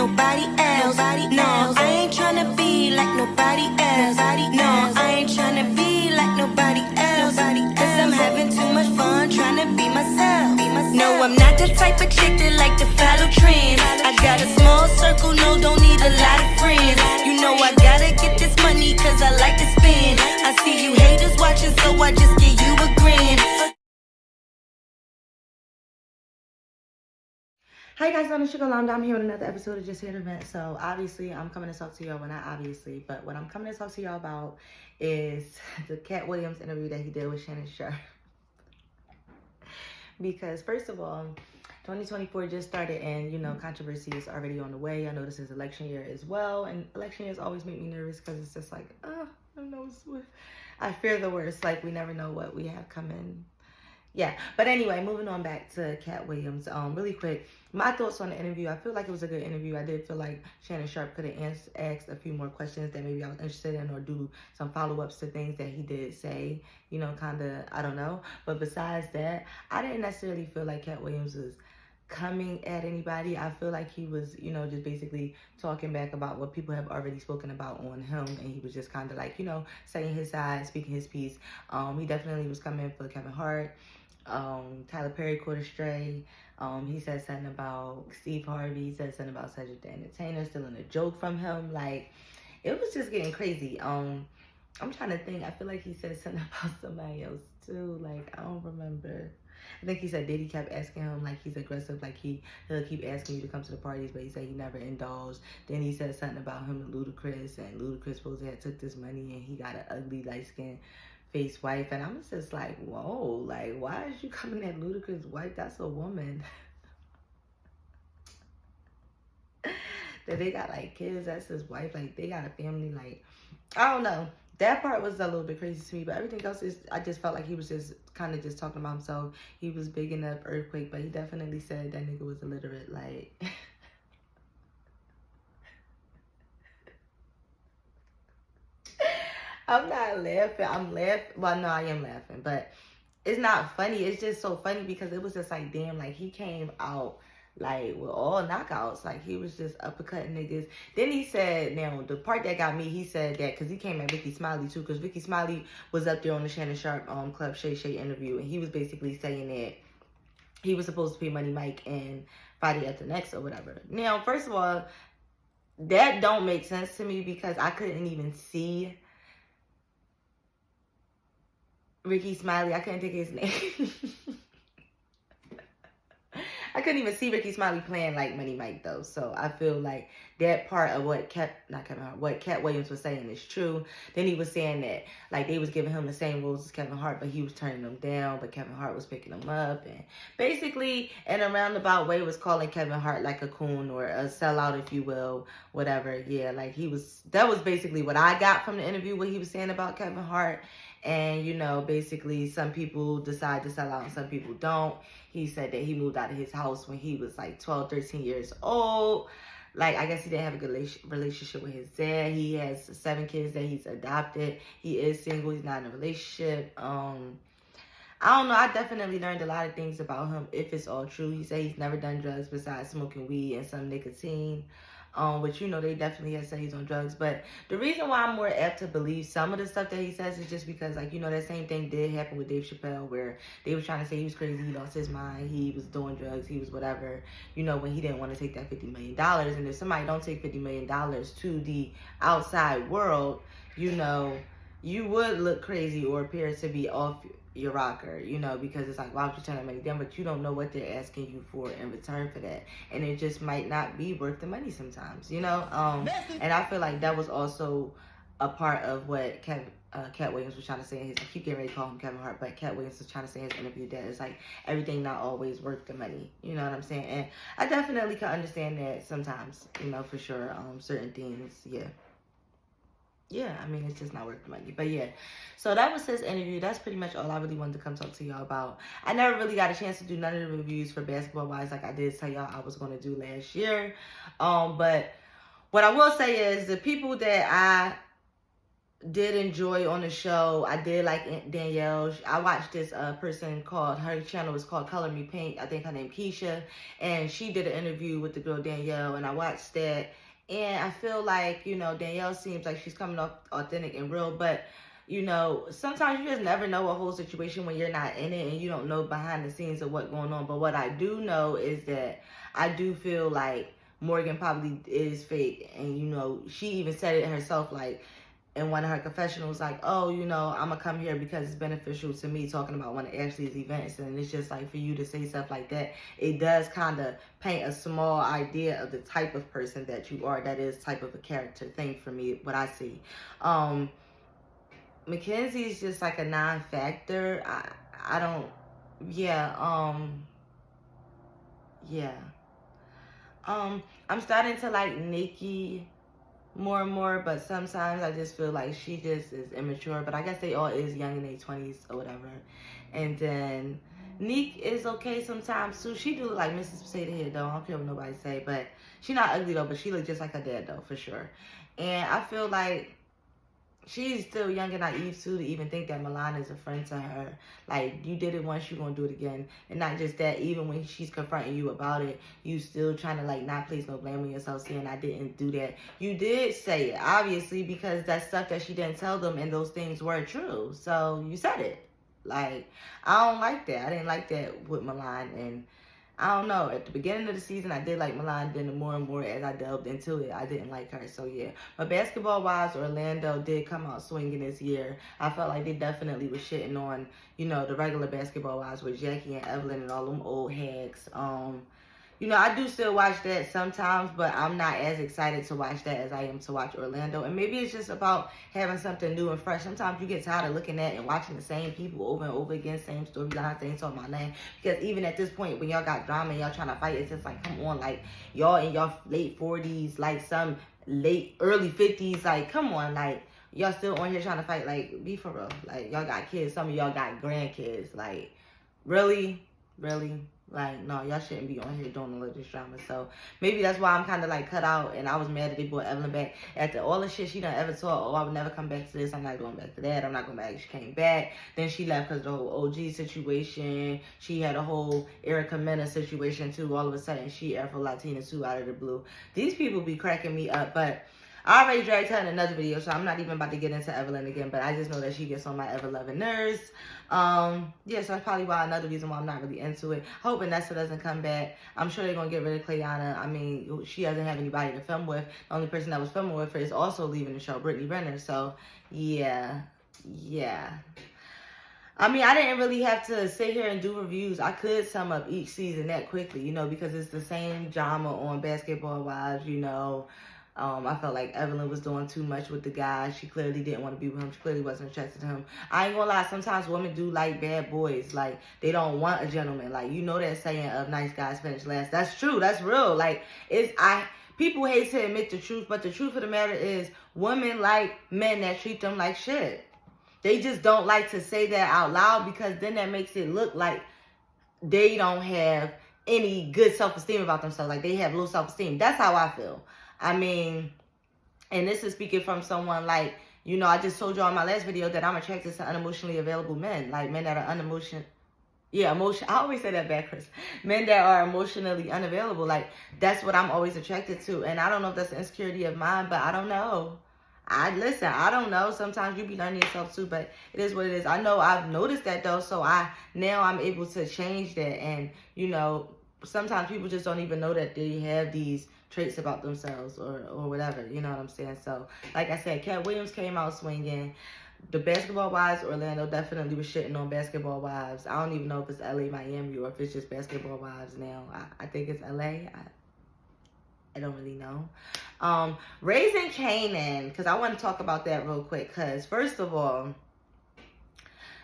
nobody else. No, I ain't tryna be like nobody else. No, I ain't tryna be like nobody else. Cause I'm having too much fun tryna be myself. No, I'm not the type of chick that like to follow trends. I got a small circle, no, don't need a lot of friends. You know I gotta get this money cause I like to spend. I see you haters watching, so I just give you a grin. Hey guys, I'm Sugar Lamdime. I'm here with another episode of Justheretovent. So obviously I'm coming to talk to y'all, well not obviously, but what I'm coming to talk to y'all about is the Katt Williams interview that he did with Shannon Sharp. Because first of all, 2024 just started and you know controversy is already on the way. I know this is election year as well, and election years always make me nervous because it's just like, who knows what, I fear the worst. Like we never know what we have coming. Yeah, but anyway, moving on back to Katt Williams. Really quick, my thoughts on the interview. I feel like it was a good interview. I did feel like Shannon Sharp could have asked a few more questions that maybe I was interested in, or do some follow-ups to things that he did say, you know, kind of, I don't know. But besides that, I didn't necessarily feel like Katt Williams was coming at anybody. I feel like he was, you know, just basically talking back about what people have already spoken about on him, and he was just kind of like, you know, saying his side, speaking his piece. He definitely was coming for Kevin Hart. Tyler Perry caught a stray. He said something about Steve Harvey. He said something about Cedric the Entertainer, stealing a joke from him. Like, it was just getting crazy. I'm trying to think. I feel like he said something about somebody else too. Like, I don't remember. I think he said Diddy kept asking him, like, he's aggressive, like he'll keep asking you to come to the parties, but he said he never indulged. Then he said something about him and Ludacris, and Ludacris supposedly had took this money and he got an ugly light-skinned face wife, and I'm just like, whoa, like, why is you coming at Ludacris' wife? That's a woman. That they got like kids, that's his wife, like they got a family. Like, I don't know, that part was a little bit crazy to me, but everything else is, I just felt like he was just kind of just talking about himself. He was big enough earthquake, but he definitely said that nigga was illiterate. Like I'm not laughing. I'm laughing. Well, no, I am laughing, but it's not funny. It's just so funny because it was just like, damn, like he came out like with all knockouts. Like he was just uppercutting niggas. Then he said, now the part that got me, he said that because he came at Ricky Smiley too, because Ricky Smiley was up there on the Shannon Sharp Club Shay Shay interview, and he was basically saying that he was supposed to pay Money Mike and Friday After Next or whatever. Now, first of all, that don't make sense to me because I couldn't even see Ricky Smiley. I couldn't think of his name. I couldn't even see Ricky Smiley playing like Money Mike though. So I feel like that part of what Katt Williams was saying is true. Then he was saying that like they was giving him the same rules as Kevin Hart, but he was turning them down, but Kevin Hart was picking them up, and basically in a roundabout way was calling Kevin Hart like a coon or a sellout, if you will, whatever. Yeah, like that was basically what I got from the interview, what he was saying about Kevin Hart. And, you know, basically some people decide to sell out and some people don't. He said that he moved out of his house when he was like 12, 13 years old. Like, I guess he didn't have a good relationship with his dad. He has 7 kids that he's adopted. He is single. He's not in a relationship. I don't know. I definitely learned a lot of things about him, if it's all true. He said he's never done drugs besides smoking weed and some nicotine. Which, you know, they definitely have said he's on drugs. But the reason why I'm more apt to believe some of the stuff that he says is just because, like, you know, that same thing did happen with Dave Chappelle, where they was trying to say he was crazy, he lost his mind, he was doing drugs, he was whatever, you know, when he didn't want to take that $50 million. And if somebody don't take $50 million to the outside world, you know, you would look crazy or appear to be off your rocker, you know, because it's like, why would you turn that money down? But you don't know what they're asking you for in return for that, and it just might not be worth the money sometimes, you know. And I feel like that was also a part of what Katt Williams was trying to say in his, I keep getting ready to call him Kevin Hart, but Katt Williams was trying to say in his interview that it's like everything not always worth the money, you know what I'm saying? And I definitely can understand that sometimes, you know, for sure. Certain things, yeah, I mean, it's just not worth the money. But yeah, so that was his interview. That's pretty much all I really wanted to come talk to y'all about. I never really got a chance to do none of the reviews for Basketball Wives like I did tell y'all I was going to do last year. But what I will say is the people that I did enjoy on the show. I did like Danielle. I watched this person called, her channel is called Color Me Pink. I think her name Keisha. And she did an interview with the girl Danielle. And I watched that. And I feel like, you know, Danielle seems like she's coming off authentic and real. But, you know, sometimes you just never know a whole situation when you're not in it. And you don't know behind the scenes of what's going on. But what I do know is that I do feel like Morgan probably is fake. And, you know, she even said it herself, like, in one of her confessionals, like, oh, you know, I'm going to come here because it's beneficial to me, talking about one of Ashley's events. And it's just like, for you to say stuff like that, it does kind of paint a small idea of the type of person that you are. That is type of a character thing for me, what I see. Mackenzie's just like a non-factor. I don't, I'm starting to like Nikki more and more, but sometimes I just feel like she just is immature. But I guess they all is young in their 20s or whatever. And then Neek is okay sometimes too. She do look like Mrs. Potato Head though. I don't care what nobody say, but she not ugly though. But she look just like her dad though, for sure. And I feel like she's still young and naive too to even think that Milan is a friend to her. Like, you did it once, you're gonna do it again. And not just that, even when she's confronting you about it, you still trying to like not place no blame on yourself, saying I didn't do that. You did say it, obviously, because that's stuff that she didn't tell them, and those things were true. So you said it. Like, I don't like that. I didn't like that with Milan. And I don't know. At the beginning of the season, I did like Milan. Then the more and more as I delved into it, I didn't like her. So, yeah. But basketball-wise, Orlando did come out swinging this year. I felt like they definitely was shitting on, you know, the regular basketball-wise with Jackie and Evelyn and all them old hags. You know, I do still watch that sometimes, but I'm not as excited to watch that as I am to watch Orlando. And maybe it's just about having something new and fresh. Sometimes you get tired of looking at and watching the same people over and over again, same storylines, same talking about name. Because even at this point, when y'all got drama and y'all trying to fight, it's just like, come on, like, y'all in y'all late 40s, like some early 50s, like, come on, like, y'all still on here trying to fight, like, be for real. Like, y'all got kids, some of y'all got grandkids, like, really? Like, no, y'all shouldn't be on here doing all of this drama. So maybe that's why I'm kind of like cut out. And I was mad that they brought Evelyn back after all the shit she done ever taught. Oh, I would never come back to this. I'm not going back to that. I'm not going back. She came back. Then she left because of the whole OG situation. She had a whole Erica Mena situation too. All of a sudden, she Afro Latina too out of the blue. These people be cracking me up. But I already dragged her in another video, so I'm not even about to get into Evelyn again, but I just know that she gets on my ever-loving nerves. Yeah, so that's probably why another reason why I'm not really into it. Hoping Nessa doesn't come back. I'm sure they're going to get rid of Clayana. I mean, she doesn't have anybody to film with. The only person that was filming with her is also leaving the show, Brittany Renner. So, yeah. I mean, I didn't really have to sit here and do reviews. I could sum up each season that quickly, you know, because it's the same drama on Basketball Wives, you know. I felt like Evelyn was doing too much with the guy. She clearly didn't want to be with him. She clearly wasn't attracted to him. I ain't gonna lie, sometimes women do like bad boys. Like, they don't want a gentleman. Like, you know that saying of nice guys finish last. That's true. That's real. Like, people hate to admit the truth, but the truth of the matter is women like men that treat them like shit. They just don't like to say that out loud, because then that makes it look like they don't have any good self-esteem about themselves. Like, they have low self-esteem. That's how I feel. I mean, and this is speaking from someone like, you know, I just told y'all in my last video that I'm attracted to unemotionally available men. Like, men that are I always say that backwards. Men that are emotionally unavailable. Like, that's what I'm always attracted to. And I don't know if that's an insecurity of mine, but I don't know. I don't know. Sometimes you be learning yourself too, but it is what it is. I know I've noticed that though, so now I'm able to change that. And, you know, sometimes people just don't even know that they have these traits about themselves or whatever, you know what I'm saying? So, like I said, Katt Williams came out swinging. The Basketball Wives, Orlando definitely was shitting on Basketball Wives. I don't even know if it's LA, Miami, or if it's just Basketball Wives now. I think it's LA. I don't really know. Raising Kanan, because I want to talk about that real quick. Because, first of all,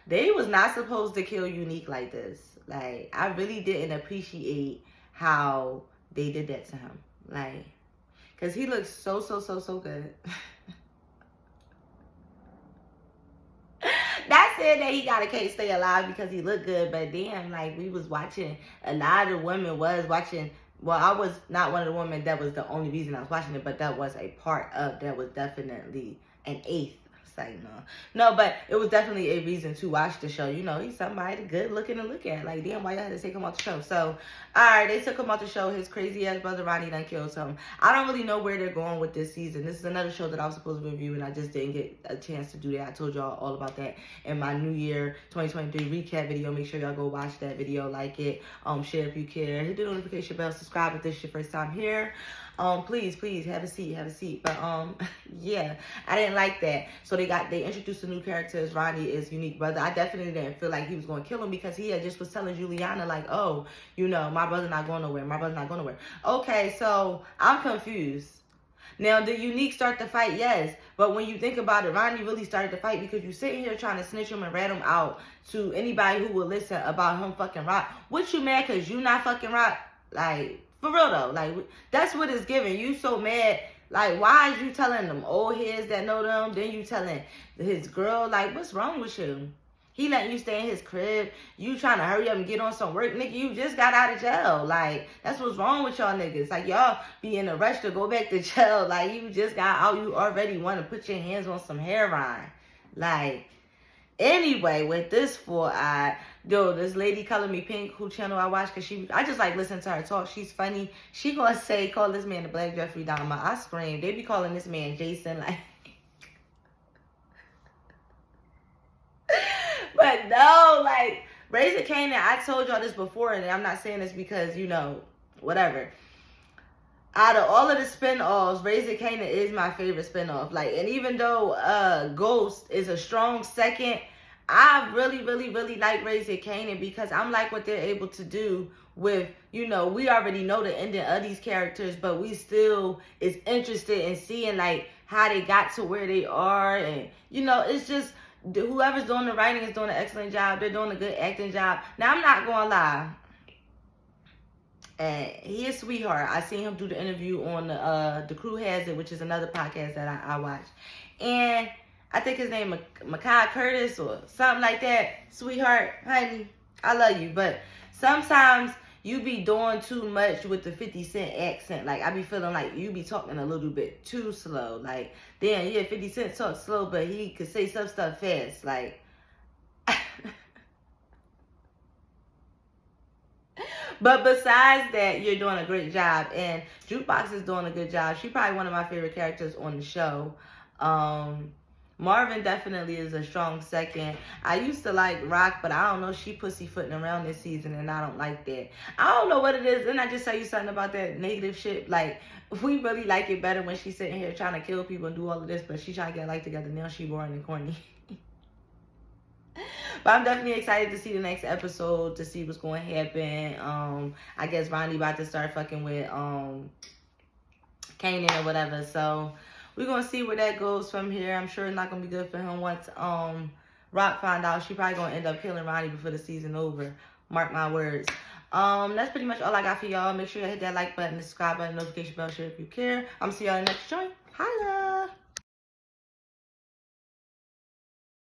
they was not supposed to kill Unique like this. Like, I really didn't appreciate how they did that to him. Like, because he looks so good. Not saying that he can't stay alive because he looked good, but damn, like, we was watching, a lot of women was watching. Well, I was not one of the women that was the only reason I was watching it, but that was a part of, that was definitely an eighth. like, no, but it was definitely a reason to watch the show. You know, he's somebody good looking to look at. Like, damn, why y'all had to take him off the show? So, all right, they took him off the show. His crazy ass brother Ronnie done killed him. I don't really know where they're going with this season. This is another show that I was supposed to review, and I just didn't get a chance to do that. I told y'all all about that in my New Year 2023 recap video. Make sure y'all go watch that video, like it, share if you care, hit the notification bell, subscribe if this is your first time here. Please have a seat. But yeah, I didn't like that. So they introduced a new character as Ronnie is unique brother. I definitely didn't feel like he was going to kill him, because he had just was telling Juliana like, oh, you know, my brother not going nowhere. Okay, so I'm confused. Now, did Unique start the fight? Yes. But when you think about it, Ronnie really started the fight, because you sitting here trying to snitch him and rat him out to anybody who will listen about him fucking Rock. What you mad because you not fucking Rock? Like, for real though. Like, that's what it's giving. You so mad. Like, why is you telling them old heads that know them? Then you telling his girl, like, what's wrong with you? He letting you stay in his crib. You trying to hurry up and get on some work. Nigga, you just got out of jail. Like, that's what's wrong with y'all niggas. Like, y'all be in a rush to go back to jail. Like, you just got out. You already want to put your hands on some heroin. Like, anyway, with this four-eyed, yo, this lady Color Me Pink, who channel I watch, because I just like listening to her talk. She's funny. She gonna say, call this man the Black Jeffrey Dahmer. I scream. They be calling this man Jason, like. But no, like, Raising Kanan, I told y'all this before, and I'm not saying this because, you know, whatever. Out of all of the spinoffs, Raising Kanan is my favorite spinoff. Like, and even though Ghost is a strong second, I really like Raising Kanan, because I'm like what they're able to do with, you know, we already know the ending of these characters, but we still is interested in seeing, like, how they got to where they are. And, you know, it's just, whoever's doing the writing is doing an excellent job. They're doing a good acting job. Now, I'm not going to lie. And he is sweetheart. I seen him do the interview on the Crew Has It, which is another podcast that I watch. And I think his name Makai Curtis or something like that. Sweetheart, honey, I love you. But sometimes you be doing too much with the 50 Cent accent. Like, I be feeling like you be talking a little bit too slow. Like, damn, yeah, 50 Cent talks slow, but he could say some stuff fast. Like, but besides that, you're doing a great job. And Jukebox is doing a good job. She's probably one of my favorite characters on the show. Marvin definitely is a strong second. I used to like Rock, but I don't know. She pussyfooting around this season, and I don't like that. I don't know what it is. Didn't I just tell you something about that negative shit? Like, we really like it better when she's sitting here trying to kill people and do all of this, but she trying to get life together. Now she boring and corny. But I'm definitely excited to see the next episode, to see what's going to happen. I guess Ronnie about to start fucking with Kanan or whatever. So we're going to see where that goes from here. I'm sure it's not going to be good for him once Rock find out. She probably going to end up killing Ronnie before the season over. Mark my words. That's pretty much all I got for y'all. Make sure you hit that like button, subscribe button, notification bell, share if you care. I'm going to see y'all in the next joint. Holla!